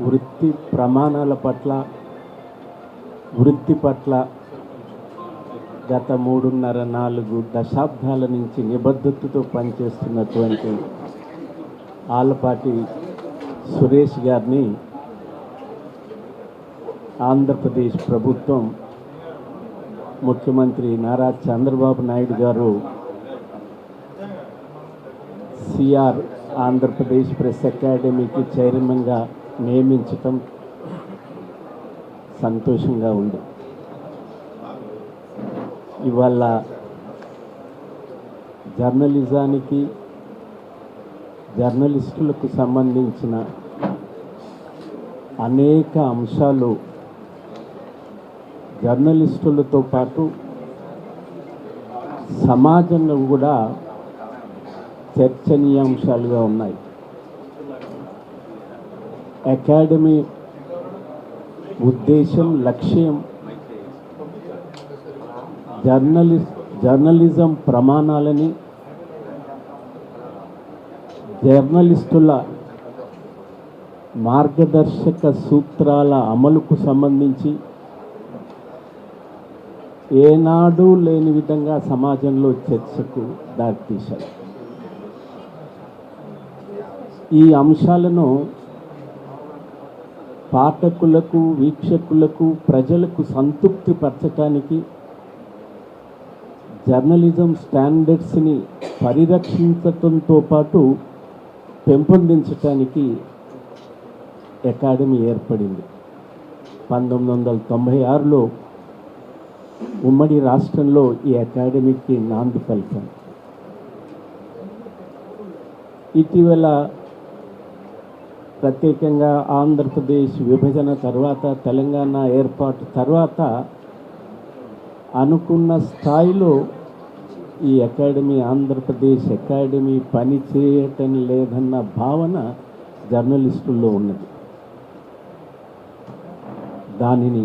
వృత్తి ప్రమాణాల పట్ల, వృత్తి పట్ల గత 3.5-4 దశాబ్దాల నుంచి నిబద్ధతతో పనిచేస్తున్నటువంటి ఆలపాటి సురేష్ గారిని ఆంధ్రప్రదేశ్ ప్రభుత్వం, ముఖ్యమంత్రి నారా చంద్రబాబు నాయుడు గారు సిఆర్ ఆంధ్రప్రదేశ్ ప్రెస్ అకాడమీకి చైర్మన్గా నియమించటం సంతోషంగా ఉంది. ఇవాళ జర్నలిజానికి, జర్నలిస్టులకు సంబంధించిన అనేక అంశాలు జర్నలిస్టులతో పాటు సమాజంలో కూడా చర్చనీయాంశాలుగా ఉన్నాయి. అకాడమీ ఉద్దేశం, లక్ష్యం జర్నలిజం ప్రమాణాలని, జర్నలిస్టుల మార్గదర్శక సూత్రాల అమలుకు సంబంధించి ఏనాడు లేని విధంగా సమాజంలో చర్చకు దారితీశారు. ఈ అంశాలను పాఠకులకు, వీక్షకులకు, ప్రజలకు సంతృప్తి పరచడానికి, జర్నలిజం స్టాండర్డ్స్ని పరిరక్షించడంతో పాటు పెంపొందించడానికి అకాడమీ ఏర్పడింది. 1996లో ఉమ్మడి రాష్ట్రంలో ఈ అకాడమీకి నాంది పలికాం. ఇటీవల ప్రత్యేకంగా ఆంధ్రప్రదేశ్ విభజన తర్వాత, తెలంగాణ ఏర్పాటు తర్వాత అనుకున్న స్థాయిలో ఈ అకాడమీ, ఆంధ్రప్రదేశ్ అకాడమీ పని చేయటం లేదన్న భావన జర్నలిస్టుల్లో ఉన్నది. దానిని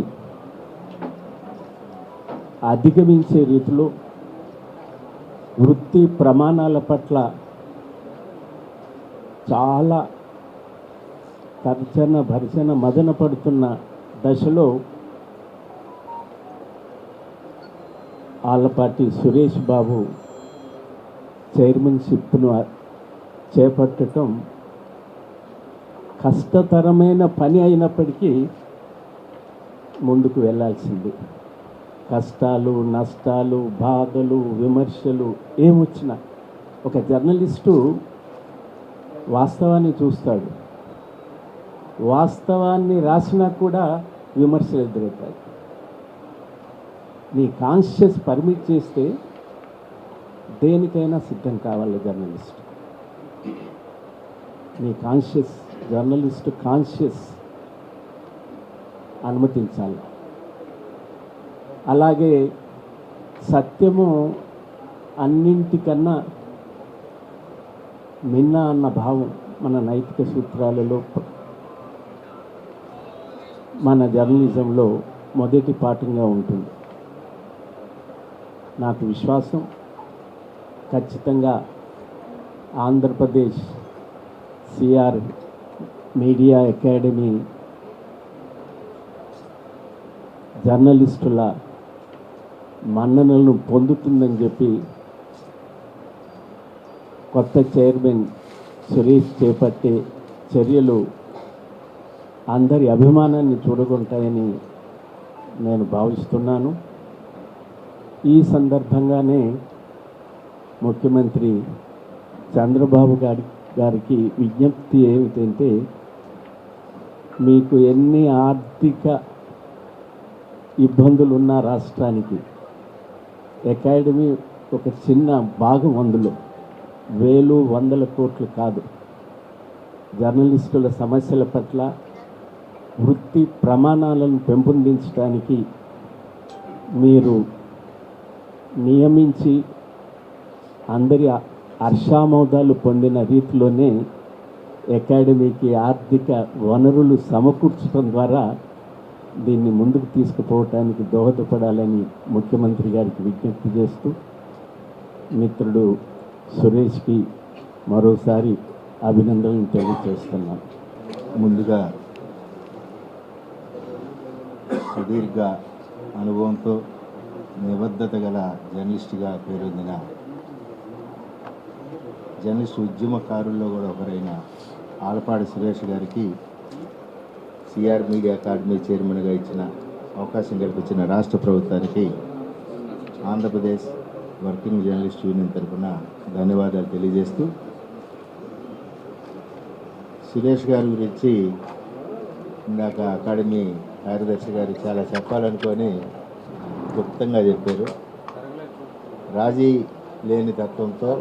అధిగమించే రీతిలో వృత్తి ప్రమాణాల పట్ల చాలా తర్జన భర్జన మదన పడుతున్న దశలో ఆలపాటి సురేష్ బాబు చైర్మన్షిప్ను చేపట్టడం కష్టతరమైన పని అయినప్పటికీ ముందుకు వెళ్ళాల్సింది. కష్టాలు, నష్టాలు, బాధలు, విమర్శలు ఏమొచ్చినా ఒక జర్నలిస్టు వాస్తవాన్ని చూస్తాడు. వాస్తవాన్ని రాసినా కూడా విమర్శలు ఎదురవుతాయి. నీ కాన్షియస్ పర్మిట్ చేస్తే దేనికైనా సిద్ధం కావాలి జర్నలిస్ట్. నీ కాన్షియస్, జర్నలిస్ట్ కాన్షియస్ అనుమతించాలి. అలాగే సత్యము అన్నింటికన్నా మిన్న అన్న భావం మన నైతిక సూత్రాలలో, మన జర్నలిజంలో మొదటి పాఠంగా ఉంటుంది. నాకు విశ్వాసం, ఖచ్చితంగా ఆంధ్రప్రదేశ్ సిఆర్ మీడియా అకాడమీ జర్నలిస్టుల మన్ననలను పొందుతుందని చెప్పి కొత్త చైర్మన్ సురేష్ చేపట్టే చర్యలు అందరి అభిమానాన్ని చూడగొంటాయని నేను భావిస్తున్నాను. ఈ సందర్భంగానే ముఖ్యమంత్రి చంద్రబాబు గారికి విజ్ఞప్తి ఏమిటంటే, మీకు ఎన్ని ఆర్థిక ఇబ్బందులున్న రాష్ట్రానికి అకాడమీ ఒక చిన్న భాగం, అందులో వేలు వందల కోట్లు కాదు. జర్నలిస్టుల సమస్యల పట్ల, వృత్తి ప్రమాణాలను పెంపొందించడానికి మీరు నియమించి అందరి హర్షామోదాలు పొందిన రీతిలోనే అకాడమీకి ఆర్థిక వనరులు సమకూర్చడం ద్వారా దీన్ని ముందుకు తీసుకుపోవటానికి దోహదపడాలని ముఖ్యమంత్రి గారికి విజ్ఞప్తి చేస్తూ, మిత్రుడు సురేష్కి మరోసారి అభినందనలు తెలియజేస్తున్నాను. ముందుగా సుదీర్ఘ అనుభవంతో నిబద్ధత గల జర్నలిస్ట్గా పేరొందిన జర్నలిస్ట్ ఉద్యమకారుల్లో కూడా ఒకరైన ఆలపాడి సురేష్ గారికి సిఆర్ మీడియా అకాడమీ చైర్మన్గా ఇచ్చిన అవకాశం కల్పించిన రాష్ట్ర ప్రభుత్వానికి ఆంధ్రప్రదేశ్ వర్కింగ్ జర్నలిస్ట్ యూనియన్ తరఫున ధన్యవాదాలు తెలియజేస్తూ, సురేష్ గారి గురించి ఇందాక అకాడమీ కార్యదర్శి గారు చాలా చెప్పాలనుకొని క్లుప్తంగా చెప్పారు. రాజీ లేని తత్వంతో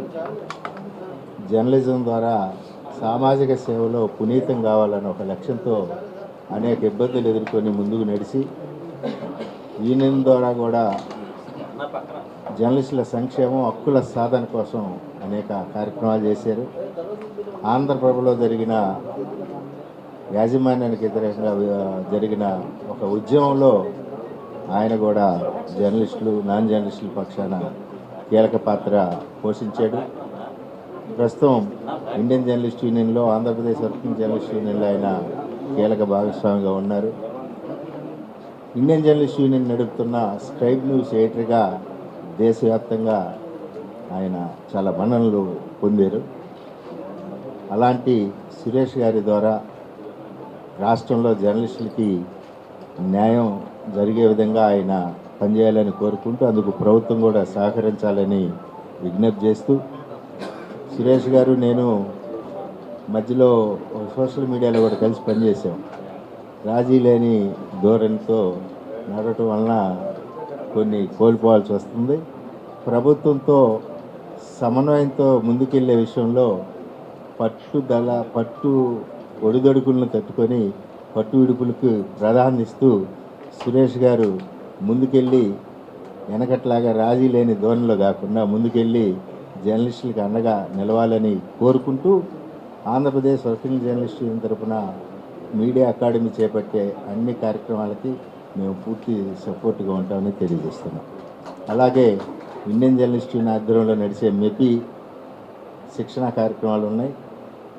జర్నలిజం ద్వారా సామాజిక సేవలో పునీతం కావాలన్న ఒక లక్ష్యంతో అనేక ఇబ్బందులు ఎదుర్కొని ముందుకు నడిచి యూనియన్ ద్వారా కూడా జర్నలిస్టుల సంక్షేమం, హక్కుల సాధన కోసం అనేక కార్యక్రమాలు చేశారు. ఆంధ్రప్రభలో జరిగిన యాజమాన్యానికి వ్యతిరేకంగా జరిగిన ఒక ఉద్యమంలో ఆయన కూడా జర్నలిస్టులు, నాన్ జర్నలిస్టుల పక్షాన కీలక పాత్ర పోషించాడు. ప్రస్తుతం ఇండియన్ జర్నలిస్ట్ యూనియన్లో, ఆంధ్రప్రదేశ్ వర్కింగ్ జర్నలిస్ట్ యూనియన్లో ఆయన కీలక భాగస్వామిగా ఉన్నారు. ఇండియన్ జర్నలిస్ట్ యూనియన్ నడుపుతున్న స్క్రైబ్ న్యూస్ ఎడిటర్గా దేశవ్యాప్తంగా ఆయన చాలా మన్ననలు పొందారు. అలాంటి సురేష్ గారి ద్వారా రాష్ట్రంలో జర్నలిస్టులకి న్యాయం జరిగే విధంగా ఆయన పనిచేయాలని కోరుకుంటూ, అందుకు ప్రభుత్వం కూడా సహకరించాలని విజ్ఞప్తి చేస్తూ, సురేష్ గారు నేను మధ్యలో సోషల్ మీడియాలో కూడా కలిసి పనిచేసాం. రాజీ లేని ధోరణితో నడవటం వలన కొన్ని కోల్పోవాల్సి వస్తుంది. ప్రభుత్వంతో సమన్వయంతో ముందుకెళ్లే విషయంలో పట్టు ఒడిదొడుకులను తట్టుకొని పట్టు విడుపులకు ప్రాధాన్యత ఇస్తూ సురేష్ గారు ముందుకెళ్ళి వెనకట్లాగా రాజీ లేని ధోరణిలో కాకుండా ముందుకెళ్ళి జర్నలిస్టులకు అండగా నిలవాలని కోరుకుంటూ, ఆంధ్రప్రదేశ్ వర్కింగ్ జర్నలిస్ట్ యూనియన్ తరఫున మీడియా అకాడమీ చేపట్టే అన్ని కార్యక్రమాలకి మేము పూర్తి సపోర్ట్గా ఉంటామని తెలియజేస్తున్నాం. అలాగే ఇండియన్ జర్నలిస్ట్ యూనియన్ ఆధ్వర్యంలో నడిచే మెపీ శిక్షణ కార్యక్రమాలు ఉన్నాయి.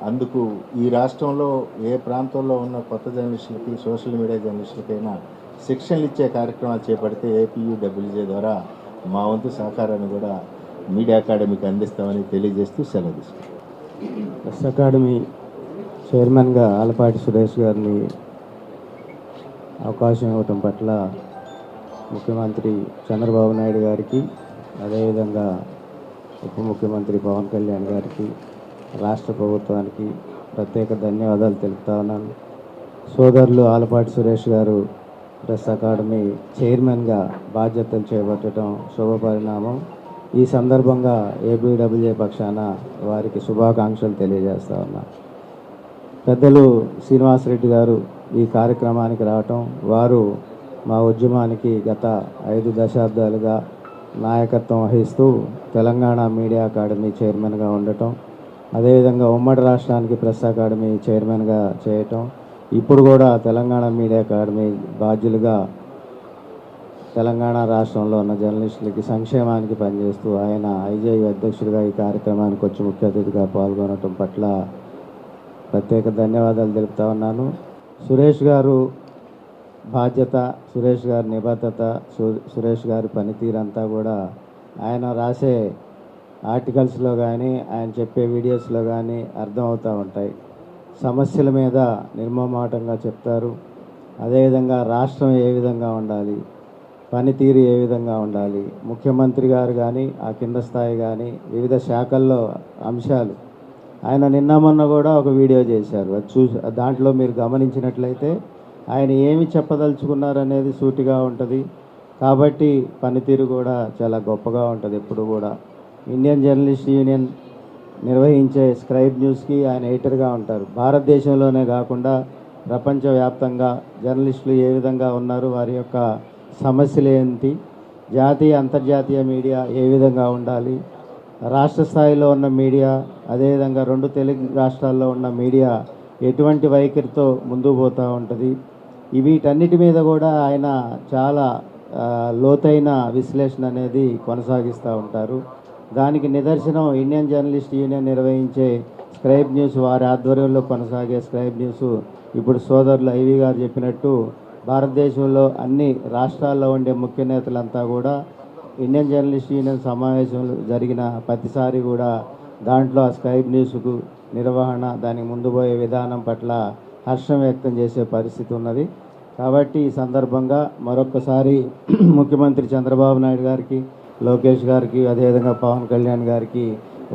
అందుకు ఈ రాష్ట్రంలో ఏ ప్రాంతంలో ఉన్న కొత్త జర్నలిస్టులకి, సోషల్ మీడియా జర్నలిస్టులకైనా శిక్షణలు ఇచ్చే కార్యక్రమాలు చేపడితే APUWJ ద్వారా మా వంతు సహకారాన్ని కూడా మీడియా అకాడమీకి అందిస్తామని తెలియజేస్తూ సెలవు తీసుకుంటాం. ప్రెస్ అకాడమీ చైర్మన్గా ఆలపాటి సురేష్ గారిని అవకాశం ఇవ్వటం పట్ల ముఖ్యమంత్రి చంద్రబాబు నాయుడు గారికి, అదేవిధంగా ఉప ముఖ్యమంత్రి పవన్ కళ్యాణ్ గారికి, రాష్ట్ర ప్రభుత్వానికి ప్రత్యేక ధన్యవాదాలు తెలుపుతా ఉన్నాను. సోదరులు ఆలపాటి సురేష్ గారు ప్రెస్ అకాడమీ చైర్మన్గా బాధ్యతలు చేపట్టడం శుభపరిణామం. ఈ సందర్భంగా APUWJ పక్షాన వారికి శుభాకాంక్షలు తెలియజేస్తా ఉన్నా. పెద్దలు శ్రీనివాసరెడ్డి గారు ఈ కార్యక్రమానికి రావటం, వారు మా ఉద్యమానికి గత 5 దశాబ్దాలుగా నాయకత్వం వహిస్తూ తెలంగాణ మీడియా అకాడమీ చైర్మన్గా ఉండటం, అదేవిధంగా ఉమ్మడి రాష్ట్రానికి ప్రెస్ అకాడమీ చైర్మన్గా చేయటం, ఇప్పుడు కూడా తెలంగాణ మీడియా అకాడమీ బాధ్యులుగా తెలంగాణ రాష్ట్రంలో ఉన్న జర్నలిస్టులకి సంక్షేమానికి పనిచేస్తూ ఆయన IJU అధ్యక్షుడిగా ఈ కార్యక్రమానికి వచ్చి ముఖ్య అతిథిగా పాల్గొనడం పట్ల ప్రత్యేక ధన్యవాదాలు తెలుపుతా ఉన్నాను. సురేష్ గారు బాధ్యత, సురేష్ గారి నిబద్ధత, సురేష్ గారి పనితీరంతా కూడా ఆయన రాసే ఆర్టికల్స్లో కానీ, ఆయన చెప్పే వీడియోస్లో కానీ అర్థమవుతూ ఉంటాయి. సమస్యల మీద నిర్మమాటంగా చెప్తారు. అదేవిధంగా రాష్ట్రం ఏ విధంగా ఉండాలి, పనితీరు ఏ విధంగా ఉండాలి, ముఖ్యమంత్రి గారు కానీ, ఆ కింద స్థాయి కానీ, వివిధ శాఖల్లో అంశాలు ఆయన నిన్న మొన్న కూడా ఒక వీడియో చేశారు. అది దాంట్లో మీరు గమనించినట్లయితే ఆయన ఏమి చెప్పదలుచుకున్నారనేది సూటిగా ఉంటుంది. కాబట్టి పనితీరు కూడా చాలా గొప్పగా ఉంటుంది. ఎప్పుడు కూడా ఇండియన్ జర్నలిస్ట్ యూనియన్ నిర్వహించే స్క్రైబ్ న్యూస్కి ఆయన ఎడిటర్గా ఉంటారు. భారతదేశంలోనే కాకుండా ప్రపంచవ్యాప్తంగా జర్నలిస్టులు ఏ విధంగా ఉన్నారు, వారి యొక్క సమస్యలు ఏంటి, జాతీయ అంతర్జాతీయ మీడియా ఏ విధంగా ఉండాలి, రాష్ట్ర స్థాయిలో ఉన్న మీడియా, అదేవిధంగా 2 తెలుగు రాష్ట్రాల్లో ఉన్న మీడియా ఎటువంటి వైఖరితో ముందుకు పోతూ ఉంటుంది, వీటన్నిటి మీద కూడా ఆయన చాలా లోతైన విశ్లేషణ అనేది కొనసాగిస్తూ ఉంటారు. దానికి నిదర్శనం ఇండియన్ జర్నలిస్ట్ యూనియన్ నిర్వహించే స్క్రైబ్ న్యూస్, వారి ఆధ్వర్యంలో కొనసాగే స్క్రైబ్ న్యూస్ ఇప్పుడు సోదరులు ఐవి గారు చెప్పినట్టు భారతదేశంలో అన్ని రాష్ట్రాల్లో ఉండే ముఖ్య నేతలంతా కూడా ఇండియన్ జర్నలిస్ట్ యూనియన్ సమావేశంలో జరిగిన ప్రతిసారి కూడా దాంట్లో ఆ స్కైప్ న్యూస్కు నిర్వహణ దానికి ముందు పోయే విధానం పట్ల హర్షం వ్యక్తం చేసే పరిస్థితి ఉన్నది. కాబట్టి ఈ సందర్భంగా మరొక్కసారి ముఖ్యమంత్రి చంద్రబాబు నాయుడు గారికి, లోకేష్ గారికి, అదేవిధంగా పవన్ కళ్యాణ్ గారికి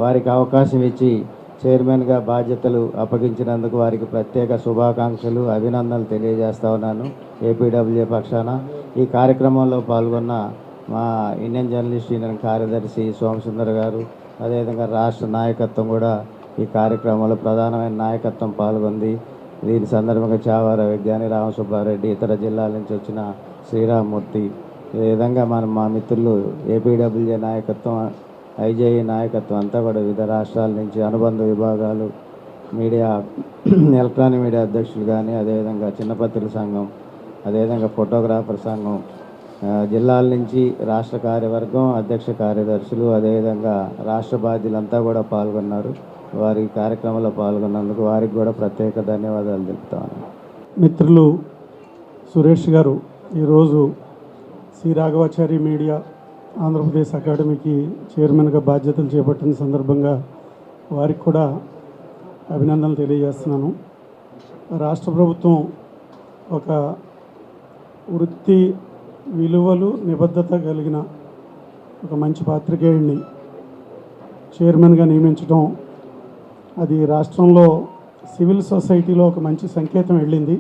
వారికి అవకాశం ఇచ్చి చైర్మన్గా బాధ్యతలు అప్పగించినందుకు వారికి ప్రత్యేక శుభాకాంక్షలు, అభినందనలు తెలియజేస్తా ఉన్నాను ఏపీడబ్ల్యూఏ పక్షాన. ఈ కార్యక్రమంలో పాల్గొన్న మా ఇండియన్ జర్నలిస్ట్ యూనియన్ కార్యదర్శి సోమసుందర్ గారు, అదేవిధంగా రాష్ట్ర నాయకత్వం కూడా ఈ కార్యక్రమంలో ప్రధానమైన నాయకత్వం పాల్గొంది. దీని సందర్భంగా చావార విజ్ఞాని రామసుబ్బారెడ్డి, ఇతర జిల్లాల నుంచి వచ్చిన శ్రీరామ్మూర్తి, ఈ విధంగా మా మిత్రులు ఏపీడబ్ల్యూఏ నాయకత్వం, ఐజేఈ నాయకత్వం అంతా కూడా వివిధ రాష్ట్రాల నుంచి అనుబంధ విభాగాలు, మీడియా, ఎలక్ట్రానిక్ మీడియా అధ్యక్షులు కానీ, అదేవిధంగా చిన్నపత్రికల సంఘం, అదేవిధంగా ఫోటోగ్రాఫర్ సంఘం, జిల్లాల నుంచి రాష్ట్ర కార్యవర్గం, అధ్యక్ష కార్యదర్శులు, అదేవిధంగా రాష్ట్ర బాధ్యులంతా కూడా పాల్గొన్నారు. వారి కార్యక్రమంలో పాల్గొన్నందుకు వారికి కూడా ప్రత్యేక ధన్యవాదాలు తెలుపుతాను. మిత్రులు సురేష్ గారు ఈరోజు శ్రీ రాఘవాచారి మీడియా ఆంధ్రప్రదేశ్ అకాడమీకి చైర్మన్గా బాధ్యతలు చేపట్టిన సందర్భంగా వారికి కూడా అభినందనలు తెలియజేస్తున్నాను. రాష్ట్ర ప్రభుత్వం ఒక వృత్తి విలువలు నిబద్ధత కలిగిన ఒక మంచి పాత్రికేయుడిని చైర్మన్గా నియమించడం, అది రాష్ట్రంలో సివిల్ సొసైటీలో ఒక మంచి సంకేతం వెళ్ళింది.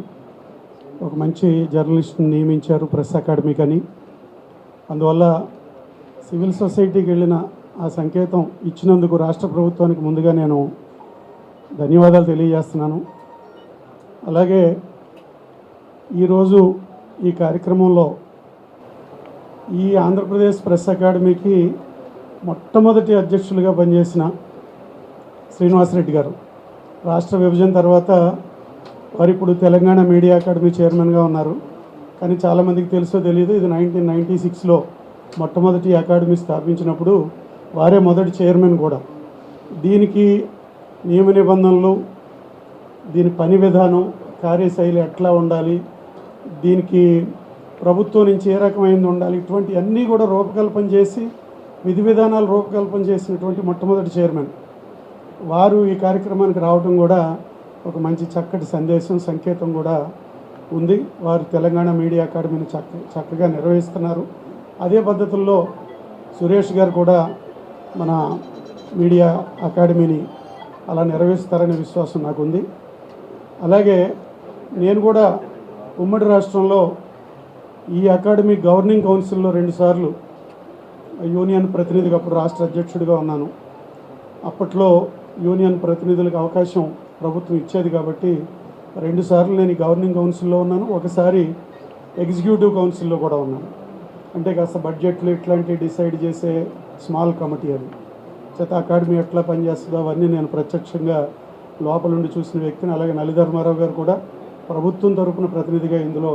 ఒక మంచి జర్నలిస్ట్ని నియమించారు ప్రెస్ అకాడమీకి అని. అందువల్ల సివిల్ సొసైటీకి వెళ్ళిన ఆ సంకేతం ఇచ్చినందుకు రాష్ట్ర ప్రభుత్వానికి ముందుగా నేను ధన్యవాదాలు తెలియజేస్తున్నాను. అలాగే ఈరోజు ఈ కార్యక్రమంలో ఈ ఆంధ్రప్రదేశ్ ప్రెస్ అకాడమీకి మొట్టమొదటి అధ్యక్షులుగా పనిచేసిన శ్రీనివాసరెడ్డి గారు, రాష్ట్ర విభజన తర్వాత వారు ఇప్పుడు తెలంగాణ మీడియా అకాడమీ చైర్మన్గా ఉన్నారు. కానీ చాలామందికి తెలుసో తెలియదు, ఇది 1996లో మొట్టమొదటి అకాడమీ స్థాపించినప్పుడు వారే మొదటి చైర్మన్ కూడా. దీనికి నియమ నిబంధనలు, దీని పని విధానం, కార్యశైలి ఎట్లా ఉండాలి, దీనికి ప్రభుత్వం నుంచి ఏ రకమైనది ఉండాలి, ఇటువంటి అన్నీ కూడా రూపకల్పన చేసి విధి విధానాలు రూపకల్పన చేసినటువంటి మొట్టమొదటి చైర్మన్ వారు ఈ కార్యక్రమానికి రావడం కూడా ఒక మంచి చక్కటి సందేశం, సంకేతం కూడా ఉంది. వారు తెలంగాణ మీడియా అకాడమీని చక్కగా నిర్వహిస్తున్నారు. అదే పద్ధతుల్లో సురేష్ గారు కూడా మన మీడియా అకాడమీని అలా నిర్వహిస్తారనే విశ్వాసం నాకుంది. అలాగే నేను కూడా ఉమ్మడి రాష్ట్రంలో ఈ అకాడమీ గవర్నింగ్ కౌన్సిల్లో 2 సార్లు యూనియన్ ప్రతినిధిగా, అప్పుడు రాష్ట్ర అధ్యక్షుడిగా ఉన్నాను. అప్పట్లో యూనియన్ ప్రతినిధులకు అవకాశం ప్రభుత్వం ఇచ్చేది కాబట్టి 2 సార్లు నేను గవర్నింగ్ కౌన్సిల్లో ఉన్నాను. ఒకసారి ఎగ్జిక్యూటివ్ కౌన్సిల్లో కూడా ఉన్నాను. అంటే కాస్త బడ్జెట్లు ఇట్లాంటివి డిసైడ్ చేసే స్మాల్ కమిటీ అది. చేత అకాడమీ ఎట్లా పనిచేస్తుందో అవన్నీ నేను ప్రత్యక్షంగా లోపలుండి చూసిన వ్యక్తిని. అలాగే నలిధర్మారావు గారు కూడా ప్రభుత్వం తరపున ప్రతినిధిగా ఇందులో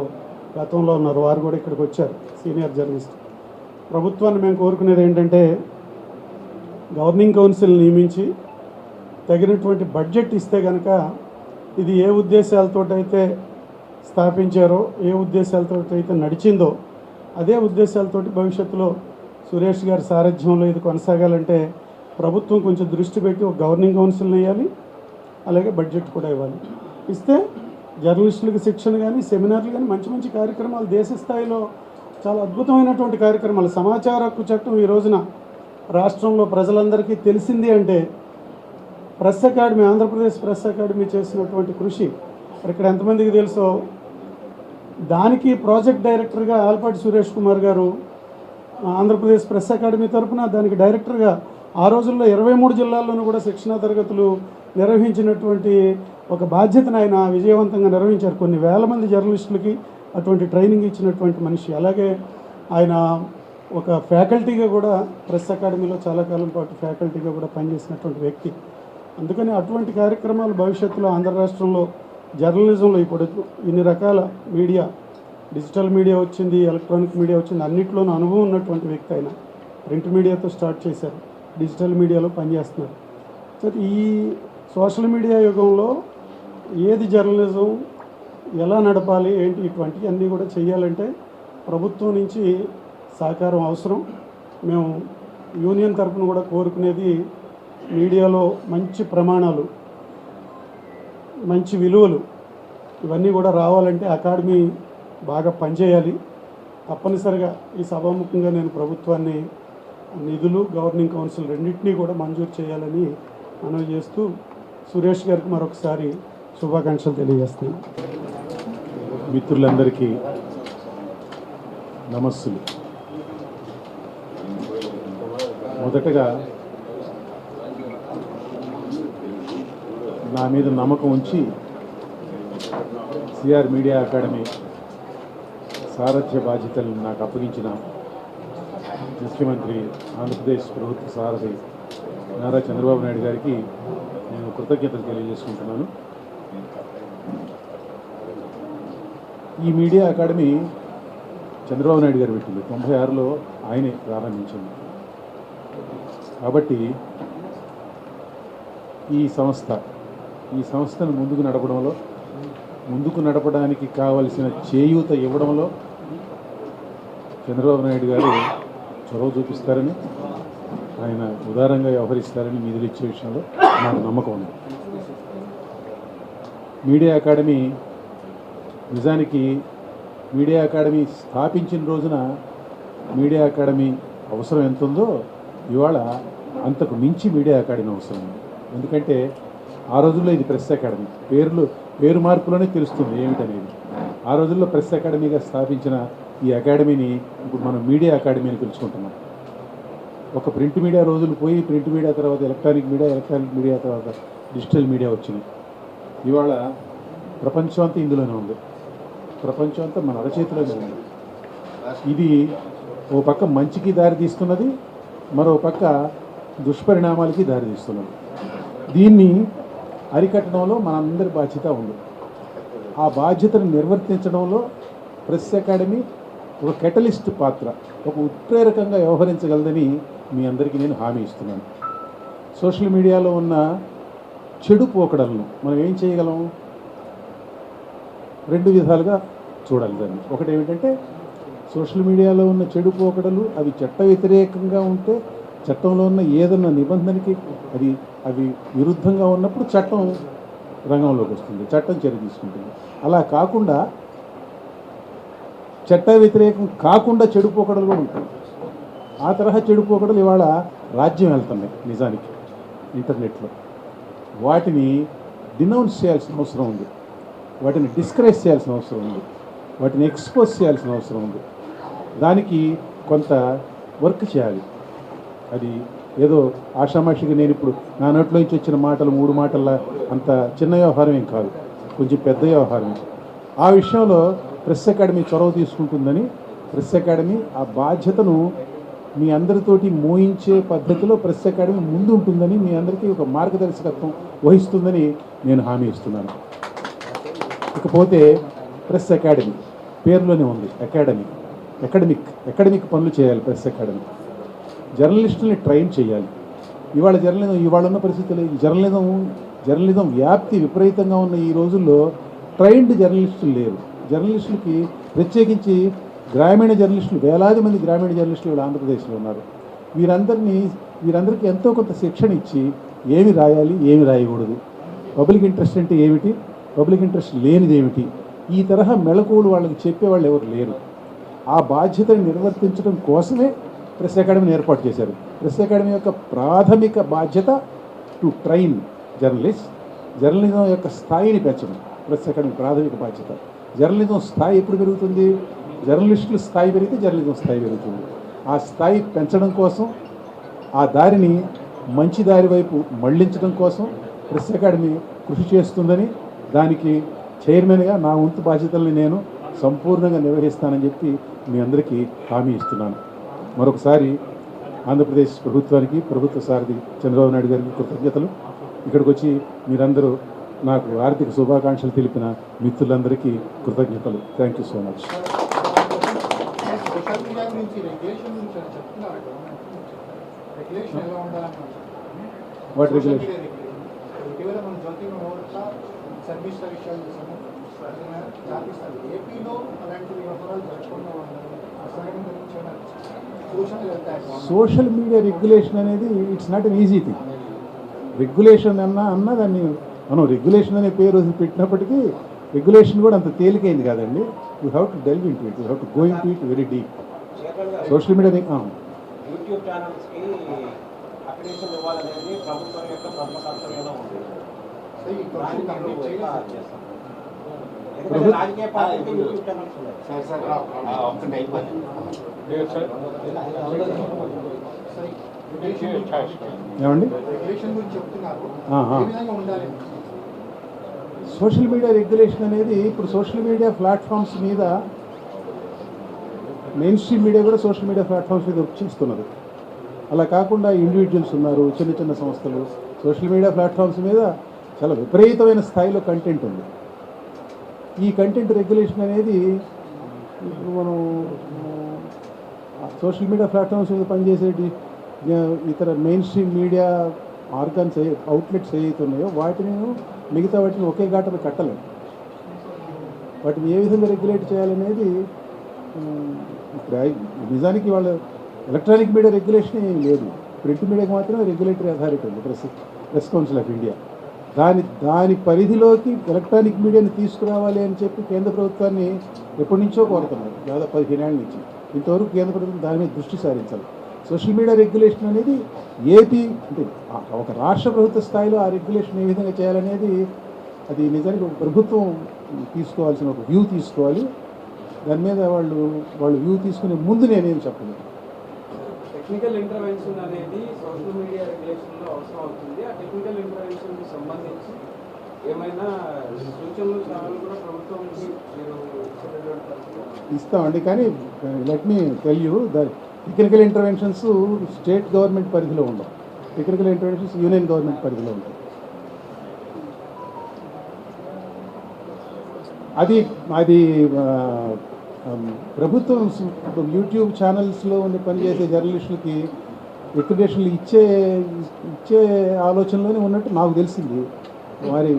గతంలో ఉన్నారు. వారు కూడా ఇక్కడికి వచ్చారు, సీనియర్ జర్నలిస్ట్. ప్రభుత్వాన్ని మేము కోరుకునేది ఏంటంటే గవర్నింగ్ కౌన్సిల్ నియమించి తగినటువంటి బడ్జెట్ ఇస్తే కనుక ఇది ఏ ఉద్దేశాలతో అయితే స్థాపించారో, ఏ ఉద్దేశాలతో అయితే నడిచిందో అదే ఉద్దేశాలతోటి భవిష్యత్తులో సురేష్ గారి సారథ్యంలో ఇది కొనసాగాలంటే ప్రభుత్వం కొంచెం దృష్టి పెట్టి ఒక గవర్నింగ్ కౌన్సిల్ని వేయాలి, అలాగే బడ్జెట్ కూడా ఇవ్వాలి. ఇస్తే జర్నలిస్టులకు శిక్షణ కానీ, సెమినార్లు కానీ, మంచి మంచి కార్యక్రమాలు, దేశ స్థాయిలో చాలా అద్భుతమైనటువంటి కార్యక్రమాలు. సమాచార హక్కు చట్టం ఈ రోజున రాష్ట్రంలో ప్రజలందరికీ తెలిసింది అంటే press academy, Andhra Pradesh press academy చేసినటువంటి కృషి ఇక్కడ ఎంతమందికి తెలుసో. దానికి ప్రాజెక్ట్ డైరెక్టర్గా ఆల్పాటి సురేష్ కుమార్ గారు ఆంధ్రప్రదేశ్ ప్రెస్ అకాడమీ తరఫున దానికి డైరెక్టర్గా ఆ రోజుల్లో 23 జిల్లాల్లోనూ కూడా శిక్షణా తరగతులు నిర్వహించినటువంటి ఒక బాధ్యతను ఆయన విజయవంతంగా నిర్వహించారు. కొన్ని వేల మంది జర్నలిస్టులకి అటువంటి ట్రైనింగ్ ఇచ్చినటువంటి మనిషి. అలాగే ఆయన ఒక ఫ్యాకల్టీగా కూడా ప్రెస్ అకాడమీలో చాలా కాలం పాటు ఫ్యాకల్టీగా కూడా పనిచేసినటువంటి వ్యక్తి. అందుకని అటువంటి కార్యక్రమాలు భవిష్యత్తులో ఆంధ్ర రాష్ట్రంలో జర్నలిజంలో ఇప్పుడు ఇన్ని రకాల మీడియా, డిజిటల్ మీడియా వచ్చింది, ఎలక్ట్రానిక్ మీడియా వచ్చింది, అన్నింటిలోనూ అనుభవం ఉన్నటువంటి వ్యక్తి ఆయన. ప్రింట్ మీడియాతో స్టార్ట్ చేశారు, డిజిటల్ మీడియాలో పనిచేస్తున్నారు. సో ఈ సోషల్ మీడియా యుగంలో ఏది జర్నలిజం, ఎలా నడపాలి ఏంటి ఇటువంటివన్నీ కూడా చేయాలంటే ప్రభుత్వం నుంచి సహకారం అవసరం. మేము యూనియన్ తరఫున కూడా కోరుకునేది మీడియాలో మంచి ప్రమాణాలు, మంచి విలువలు ఇవన్నీ కూడా రావాలంటే అకాడమీ బాగా పనిచేయాలి. తప్పనిసరిగా ఈ సభాముఖంగా నేను ప్రభుత్వాన్ని నిధులు, గవర్నింగ్ కౌన్సిల్ రెండింటినీ కూడా మంజూరు చేయాలని మనవి చేస్తూ సురేష్ గారికి మరొకసారి శుభాకాంక్షలు తెలియజేస్తున్నాను. మిత్రులందరికీ నమస్సులు. మొదటగా నా మీద నమ్మకం ఉంచి సిఆర్ మీడియా అకాడమీ సారథ్య బాధ్యతలను నాకు అప్పగించిన ముఖ్యమంత్రి, ఆంధ్రప్రదేశ్ ప్రభుత్వ సారథి నారా చంద్రబాబు నాయుడు గారికి నేను కృతజ్ఞతలు తెలియజేసుకుంటున్నాను. ఈ మీడియా అకాడమీ చంద్రబాబు నాయుడు గారు పెట్టింది, 96లో ఆయనే ప్రారంభించింది. కాబట్టి ఈ సంస్థను ముందుకు నడపడానికి కావలసిన చేయూత ఇవ్వడంలో చంద్రబాబు నాయుడు గారు చొరవ చూపిస్తారని, ఆయన ఉదారంగా వ్యవహరిస్తారని నిధులు ఇచ్చే విషయంలో నాకు నమ్మకం ఉంది. మీడియా అకాడమీ నిజానికి మీడియా అకాడమీ స్థాపించిన రోజున మీడియా అకాడమీ అవసరం ఎంత ఉందో ఇవాళ అంతకు మించి మీడియా అకాడమీ అవసరం ఉంది. ఎందుకంటే ఆ రోజుల్లో ఇది ప్రెస్ అకాడమీ, పేరు మార్పులోనే తెలుస్తుంది ఏమిటనేది. ఆ రోజుల్లో ప్రెస్ అకాడమీగా స్థాపించిన ఈ అకాడమీని ఇప్పుడు మనం మీడియా అకాడమీ అని పిలుచుకుంటున్నాం. ఒక ప్రింట్ మీడియా రోజులు పోయి ప్రింట్ మీడియా తర్వాత ఎలక్ట్రానిక్ మీడియా తర్వాత డిజిటల్ మీడియా వచ్చింది. ఇవాళ ప్రపంచం అంతా ఇందులోనే ఉంది, ప్రపంచం అంతా మన అరచేతిలోనే ఉంది. ఇది ఓ పక్క మంచికి దారి తీస్తున్నది, మరో పక్క దుష్పరిణామాలకి దారి తీస్తున్నది. దీన్ని అరికట్టడంలో మనందరి బాధ్యత ఉంది. ఆ బాధ్యతను నిర్వర్తించడంలో ప్రెస్ అకాడమీ ఒక కెటలిస్ట్ పాత్ర, ఒక ఉత్ప్రేరకంగా వ్యవహరించగలదని మీ అందరికీ నేను హామీ ఇస్తున్నాను. సోషల్ మీడియాలో ఉన్న చెడు పోకడలను మనం ఏం చేయగలం? 2 విధాలుగా చూడాలి దాన్ని. ఒకటి ఏమిటంటే సోషల్ మీడియాలో ఉన్న చెడు పోకడలు అవి చట్ట వ్యతిరేకంగా ఉంటే, చట్టంలో ఉన్న ఏదన్నా నిబంధనకి అవి విరుద్ధంగా ఉన్నప్పుడు చట్టం రంగంలోకి వస్తుంది, చట్టం చర్య తీసుకుంటుంది. అలా కాకుండా చట్ట వ్యతిరేకం కాకుండా చెడు పోకడలు కూడా ఉంటాయి. ఆ తరహా చెడు పోకడలు ఇవాళ రాజ్యం వెళ్తున్నాయి. నిజానికి ఇంటర్నెట్లో వాటిని డినౌన్స్ చేయాల్సిన అవసరం ఉంది, వాటిని డిస్కరేజ్ చేయాల్సిన అవసరం ఉంది, వాటిని ఎక్స్పోజ్ చేయాల్సిన అవసరం ఉంది. దానికి కొంత వర్క్ చేయాలి. అది ఏదో ఆషామాషిగా నేను ఇప్పుడు నా నోట్లో నుంచి వచ్చిన మాటలు 3 మాటల అంత చిన్న వ్యవహారం ఏం కాదు, కొంచెం పెద్ద వ్యవహారమే. ఆ విషయంలో ప్రెస్ అకాడమీ చొరవ తీసుకుంటుందని, ప్రెస్ అకాడమీ ఆ బాధ్యతను మీ అందరితోటి మోయించే పద్ధతిలో ప్రెస్ అకాడమీ ముందు ఉంటుందని, మీ అందరికీ ఒక మార్గదర్శకత్వం వహిస్తుందని నేను హామీ ఇస్తున్నాను. ఇకపోతే ప్రెస్ అకాడమీ పేరులోనే ఉంది, అకాడమిక్ పనులు చేయాలి ప్రెస్ అకాడమీ. జర్నలిస్టుల్ని ట్రైన్ చేయాలి. ఇవాళ ఉన్న పరిస్థితుల్లో ఈ జర్నలిజం వ్యాప్తి విపరీతంగా ఉన్న ఈ రోజుల్లో ట్రైన్డ్ జర్నలిస్టులు లేరు. జర్నలిస్టులకి ప్రత్యేకించి గ్రామీణ జర్నలిస్టులు, వేలాది మంది గ్రామీణ జర్నలిస్టులు వీళ్ళు ఆంధ్రప్రదేశ్లో ఉన్నారు. వీరందరికీ ఎంతో కొంత శిక్షణ ఇచ్చి ఏమి రాయాలి, ఏమి రాయకూడదు, పబ్లిక్ ఇంట్రెస్ట్ అంటే ఏమిటి, పబ్లిక్ ఇంట్రెస్ట్ లేనిది ఏమిటి, ఈ తరహా మెళకువలు వాళ్ళకి చెప్పేవాళ్ళు ఎవరు లేరు. ఆ బాధ్యతను నిర్వర్తించడం కోసమే ప్రెస్ అకాడమీని ఏర్పాటు చేశారు. ప్రెస్ అకాడమీ యొక్క ప్రాథమిక బాధ్యత టు ట్రైన్ జర్నలిజం యొక్క స్థాయిని పెంచడం ప్రెస్ అకాడమీ ప్రాథమిక బాధ్యత. జర్నలిజం స్థాయి ఎప్పుడు పెరుగుతుంది? జర్నలిస్టుల స్థాయి పెరిగితే జర్నలిజం స్థాయి పెరుగుతుంది. ఆ స్థాయి పెంచడం కోసం, ఆ దారిని మంచి దారి వైపు మళ్లించడం కోసం ప్రెస్ అకాడమీ కృషి చేస్తుందని, దానికి చైర్మన్గా నా వంతు బాధ్యతల్ని నేను సంపూర్ణంగా నిర్వహిస్తానని చెప్పి మీ అందరికీ హామీ ఇస్తున్నాను. మరొకసారి ఆంధ్రప్రదేశ్ ప్రభుత్వానికి, ప్రభుత్వ సారథి చంద్రబాబు నాయుడు గారికి కృతజ్ఞతలు. ఇక్కడికి వచ్చి మీరందరూ నాకు ఆర్థిక శుభాకాంక్షలు తెలిపిన మిత్రులందరికీ కృతజ్ఞతలు. Thank you so much. What regulation? పాటిస్తారు. ఏపీలో అలాంటి వ్యవహారాలు జరగకుండా సూచనలు వెళ్తాయి. సోషల్ మీడియా రెగ్యులేషన్ అనేది it's not an easy thing. Regulation అన్న దాన్ని మనం రెగ్యులేషన్ అనే పేరు పెట్టినప్పటికీ రెగ్యులేషన్ కూడా అంత తేలికైంది కాదండి. You have to delve into it, you have to go into it very deep. Social media YouTube ఛానల్స్కి అక్రిడిటేషన్ ఇవ్వాలనేది ప్రభుత్వం యొక్క ప్రథమ కర్తవ్యంలో ఉంది. రాజకీయ పార్టీకి యూట్యూబ్ ఛానల్స్ ఉన్నాయి. ఏమండి రెగ్యులేషన్ గురించి చెప్తున్నారు. ఆహా. ఏ విధంగా ఉండాలి? సోషల్ మీడియా రెగ్యులేషన్ అనేది ఇప్పుడు సోషల్ మీడియా ప్లాట్ఫామ్స్ మీద మెయిన్ స్ట్రీమ్ మీడియా కూడా సోషల్ మీడియా ప్లాట్ఫామ్స్ మీద చేస్తున్నది. అలా కాకుండా ఇండివిజువల్స్ ఉన్నారు, చిన్న చిన్న సంస్థలు. సోషల్ మీడియా ప్లాట్ఫామ్స్ మీద చాలా విపరీతమైన స్థాయిలో కంటెంట్ ఉంది. ఈ కంటెంట్ రెగ్యులేషన్ అనేది ఇప్పుడు మనం సోషల్ మీడియా ప్లాట్ఫామ్స్ మీద పనిచేసేటి ఇతర main stream media organs outlets ఏవైతే ఉన్నాయో వాటిని మిగతా వాటిని ఒకే ఘాటను కట్టలేము. వాటిని ఏ విధంగా రెగ్యులేట్ చేయాలనేది ఇప్పుడు నిజానికి వాళ్ళ ఎలక్ట్రానిక్ మీడియా రెగ్యులేషన్ ఏం లేదు. ప్రింట్ మీడియాకి మాత్రమే రెగ్యులేటరీ అథారిటీ ఉంది, ప్రెస్ కౌన్సిల్ ఆఫ్ ఇండియా. దాని పరిధిలోకి ఎలక్ట్రానిక్ మీడియాని తీసుకురావాలి అని చెప్పి కేంద్ర ప్రభుత్వాన్ని ఎప్పటి నుంచో కోరుతున్నారు, దాదాపు 15 ఏళ్ళ నుంచి. ఇంతవరకు కేంద్ర ప్రభుత్వం దాని మీద దృష్టి సారించాలి. సోషల్ మీడియా రెగ్యులేషన్ అనేది ఏపీ అంటే ఒక రాష్ట్ర ప్రభుత్వ స్థాయిలో ఆ రెగ్యులేషన్ ఏ విధంగా చేయాలనేది అది నిజానికి ఒక ప్రభుత్వం తీసుకోవాల్సిన ఒక వ్యూ తీసుకోవాలి. దాని మీద వాళ్ళు వ్యూ తీసుకునే ముందు నేనేం చెప్పలేదు. టెక్నికల్ ఇంటర్వెన్షన్ అనేది సోషల్ మీడియా రెగ్యులేషన్లో అవసరం అవుతుంది. ఆ టెక్నికల్ ఇంటర్వెన్షన్కి సంబంధించి ఏమైనా సూచనలు సలహాలు కూడా ప్రభుత్వం నుంచి మీరు ఇస్తామండి. కానీ let me tell you the technical interventions state government పరిధిలో ఉండవు. టెక్నికల్ ఇంటర్వెన్షన్స్ యూనియన్ గవర్నమెంట్ పరిధిలో ఉంటాయి. అది ప్రభుత్వం యూట్యూబ్ ఛానల్స్లో ఉండి పనిచేసే జర్నలిస్టులకి అక్రిడిటేషన్లు ఇచ్చే ఆలోచనలోనే ఉన్నట్టు నాకు తెలిసింది. వారి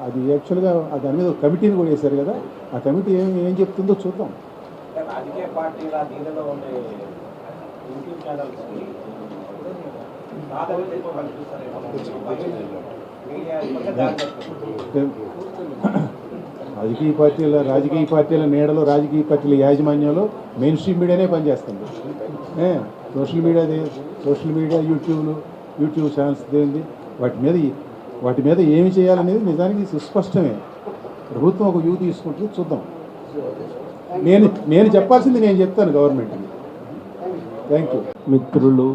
అది యాక్చువల్గా దాని మీద ఒక కమిటీని కూడా వేశారు కదా, ఆ కమిటీ ఏం చెప్తుందో చూద్దాం. రాజకీయ పార్టీల దీనిలో ఉండే యూట్యూబ్ ఛానల్స్కి రాజకీయ పార్టీల నీడలో రాజకీయ పార్టీల యాజమాన్యంలో మెయిన్ స్ట్రీమ్ మీడియానే పనిచేస్తుంది. సోషల్ మీడియా యూట్యూబ్ ఛానల్స్ ఏంది, వాటి మీద ఏమి చేయాలనేది నిజానికి సుస్పష్టమే. ప్రభుత్వం ఒక వ్యూ తీసుకుంటుంది, చూద్దాం. నేను చెప్పాల్సింది నేను చెప్తాను గవర్నమెంట్కి. Thank you. మిత్రులు